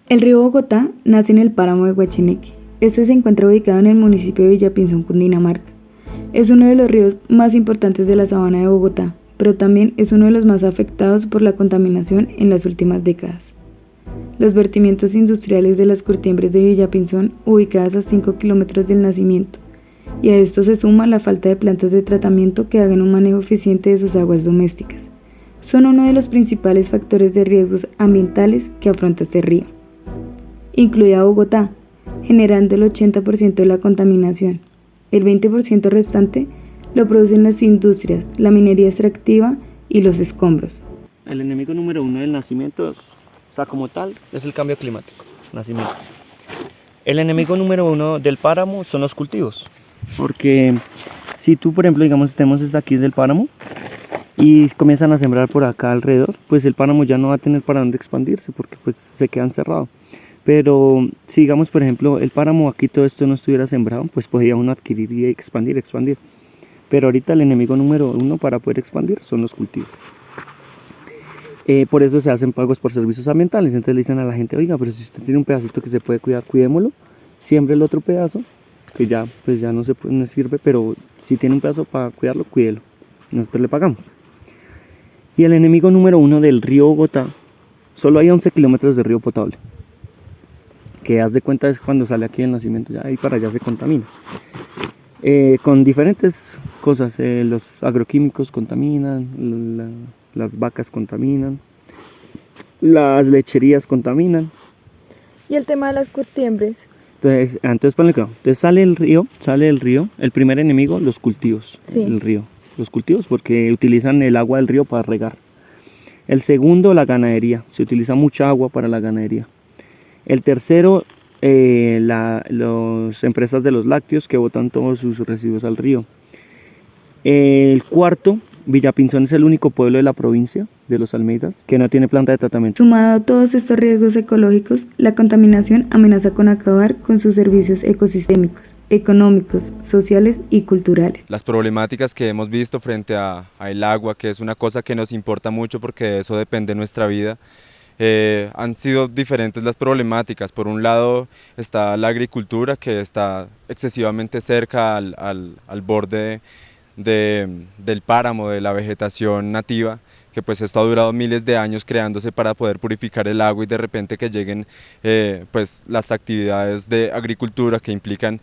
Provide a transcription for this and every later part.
El río Bogotá nace en el páramo de Guachineque. Este se encuentra ubicado en el municipio de Villapinzón, Cundinamarca. Es uno de los ríos más importantes de la sabana de Bogotá, pero también es uno de los más afectados por la contaminación en las últimas décadas. Los vertimientos industriales de las curtiembres de Villapinzón, ubicadas a 5 kilómetros del nacimiento, y a esto se suma la falta de plantas de tratamiento que hagan un manejo eficiente de sus aguas domésticas. Son uno de los principales factores de riesgos ambientales que afronta este río, incluida Bogotá, generando el 80% de la contaminación. El 20% restante lo producen las industrias, la minería extractiva y los escombros. El enemigo número uno del nacimiento, como tal, es el cambio climático, nacimiento. El enemigo número uno del páramo son los cultivos, porque si tú, por ejemplo, digamos, tenemos desde aquí del páramo y comienzan a sembrar por acá alrededor, pues el páramo ya no va a tener para dónde expandirse, porque pues se queda encerrado. Pero si digamos, por ejemplo, el páramo aquí todo esto no estuviera sembrado, pues podría uno adquirir y expandir. Pero ahorita el enemigo número uno para poder expandir son los cultivos. Por eso se hacen pagos por servicios ambientales. Entonces le dicen a la gente, oiga, pero si usted tiene un pedacito que se puede cuidar, cuidémoslo, siembre el otro pedazo, que ya, pues ya no sirve, pero si tiene un pedazo para cuidarlo, cuídelo. Nosotros le pagamos. Y el enemigo número uno del río Bogotá, solo hay 11 kilómetros de río potable, que haz de cuenta es cuando sale aquí el nacimiento, ya ahí para allá se contamina. Con diferentes cosas, los agroquímicos contaminan, las vacas contaminan, las lecherías contaminan. ¿Y el tema de las curtiembres? Entonces ponle cuidado. Entonces sale el río, el primer enemigo, los cultivos, sí. El río. Los cultivos porque utilizan el agua del río para regar. El segundo, la ganadería, se utiliza mucha agua para la ganadería. El tercero, las empresas de los lácteos que botan todos sus residuos al río. El cuarto, Villapinzón es el único pueblo de la provincia de los Almeidas que no tiene planta de tratamiento. Sumado a todos estos riesgos ecológicos, la contaminación amenaza con acabar con sus servicios ecosistémicos, económicos, sociales y culturales. Las problemáticas que hemos visto frente al agua, que es una cosa que nos importa mucho porque de eso depende nuestra vida, han sido diferentes las problemáticas. Por un lado está la agricultura, que está excesivamente cerca al borde del páramo, de la vegetación nativa, que pues esto ha durado miles de años creándose para poder purificar el agua, y de repente que lleguen pues las actividades de agricultura que implican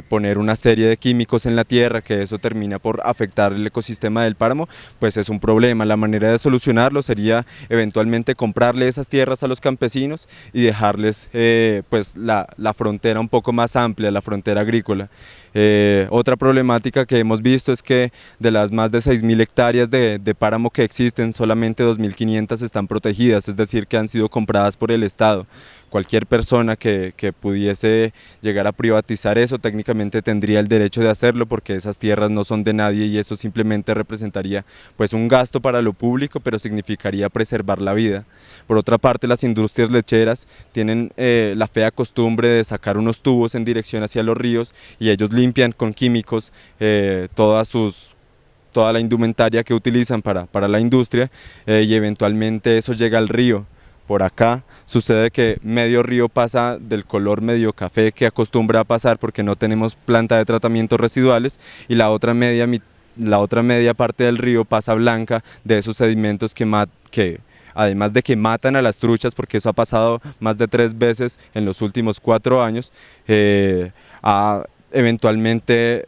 poner una serie de químicos en la tierra, que eso termina por afectar el ecosistema del páramo, pues es un problema. La manera de solucionarlo sería eventualmente comprarle esas tierras a los campesinos y dejarles pues la frontera un poco más amplia, la frontera agrícola. Otra problemática que hemos visto es que de las más de 6.000 hectáreas de páramo que existen, solamente 2.500 están protegidas, es decir, que han sido compradas por el Estado. Cualquier persona que pudiese llegar a privatizar eso técnicamente tendría el derecho de hacerlo, porque esas tierras no son de nadie y eso simplemente representaría pues un gasto para lo público, pero significaría preservar la vida. Por otra parte, las industrias lecheras tienen la fea costumbre de sacar unos tubos en dirección hacia los ríos y ellos limpian con químicos toda la indumentaria que utilizan para la industria, y eventualmente eso llega al río. Por acá sucede que medio río pasa del color medio café que acostumbra a pasar porque no tenemos planta de tratamientos residuales, y la otra media parte del río pasa blanca de esos sedimentos que además de que matan a las truchas, porque eso ha pasado más de 3 veces en los últimos 4 años, ha eventualmente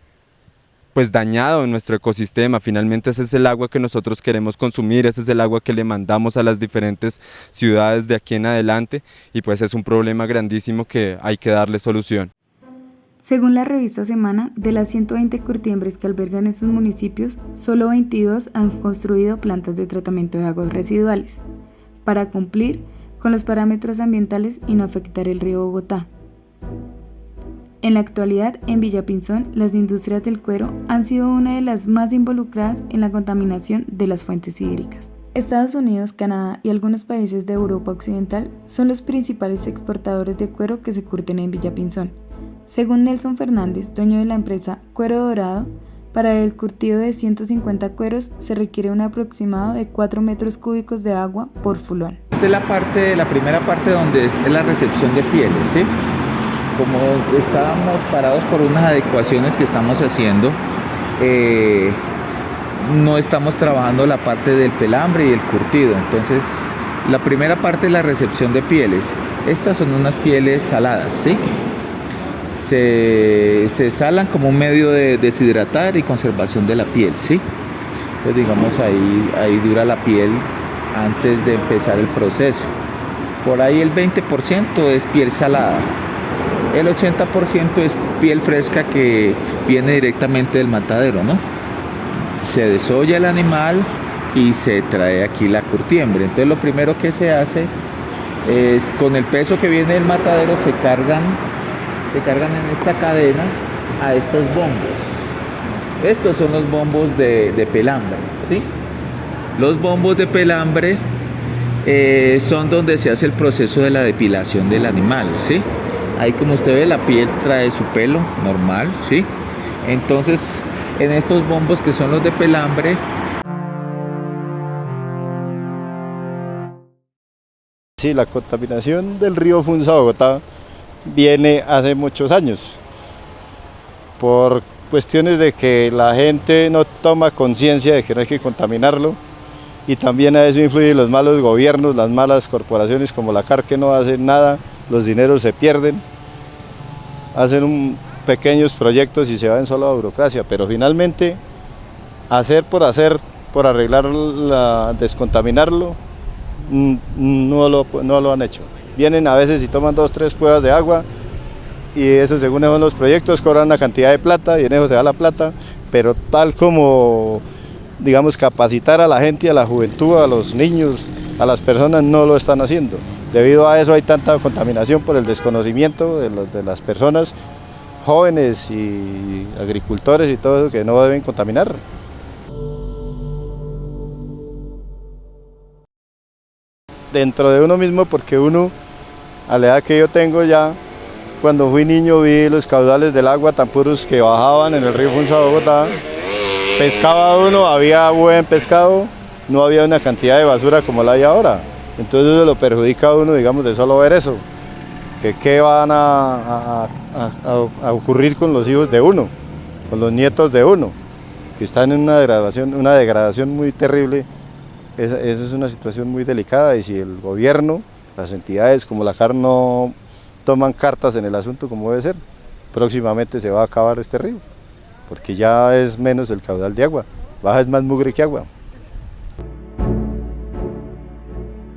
pues dañado en nuestro ecosistema. Finalmente ese es el agua que nosotros queremos consumir, ese es el agua que le mandamos a las diferentes ciudades de aquí en adelante, y pues es un problema grandísimo que hay que darle solución. Según la revista Semana, de las 120 curtiembres que albergan estos municipios, solo 22 han construido plantas de tratamiento de aguas residuales, para cumplir con los parámetros ambientales y no afectar el río Bogotá. En la actualidad, en Villapinzón, las industrias del cuero han sido una de las más involucradas en la contaminación de las fuentes hídricas. Estados Unidos, Canadá y algunos países de Europa Occidental son los principales exportadores de cuero que se curten en Villapinzón. Según Nelson Fernández, dueño de la empresa Cuero Dorado, Para el curtido de 150 cueros se requiere un aproximado de 4 metros cúbicos de agua por fulón. Esta es la primera parte donde es la recepción de pieles, ¿sí? Como estábamos parados por unas adecuaciones que estamos haciendo, no estamos trabajando la parte del pelambre y el curtido. Entonces, la primera parte es la recepción de pieles. Estas son unas pieles saladas, ¿sí? Se salan como un medio de deshidratar y conservación de la piel, ¿sí? Entonces, digamos, ahí dura la piel antes de empezar el proceso. Por ahí el 20% es piel salada. El 80% es piel fresca que viene directamente del matadero, ¿no? Se desolla el animal y se trae aquí la curtiembre. Entonces lo primero que se hace es, con el peso que viene del matadero, se cargan en esta cadena a estos bombos. Estos son los bombos de pelambre, ¿sí? Los bombos de pelambre son donde se hace el proceso de la depilación del animal, ¿sí? Ahí, como usted ve, la piel trae su pelo normal, ¿sí? Entonces, en estos bombos que son los de pelambre, sí, la contaminación del río Funza-Bogotá viene hace muchos años, por cuestiones de que la gente no toma conciencia de que no hay que contaminarlo, y también a eso influyen los malos gobiernos, las malas corporaciones como la CAR, que no hacen nada, los dineros se pierden, hacen pequeños proyectos y se van solo a burocracia, pero finalmente hacer, por arreglar, descontaminarlo, no lo han hecho. Vienen a veces y toman 2 o 3 pruebas de agua, y eso, según son los proyectos, cobran una cantidad de plata y en eso se da la plata, pero tal como, digamos, capacitar a la gente, a la juventud, a los niños, a las personas, no lo están haciendo. Debido a eso hay tanta contaminación por el desconocimiento de las personas jóvenes y agricultores y todo eso, que no deben contaminar. Dentro de uno mismo, porque uno, a la edad que yo tengo ya, cuando fui niño vi los caudales del agua tan puros que bajaban en el río Funza-Bogotá, pescaba uno, había buen pescado, no había una cantidad de basura como la hay ahora. Entonces eso lo perjudica a uno, digamos, de solo ver eso, que qué van a ocurrir con los hijos de uno, con los nietos de uno, que están en una degradación muy terrible. Esa es una situación muy delicada, y si el gobierno, las entidades como la CAR no toman cartas en el asunto como debe ser, próximamente se va a acabar este río, porque ya es menos el caudal de agua, baja es más mugre que agua.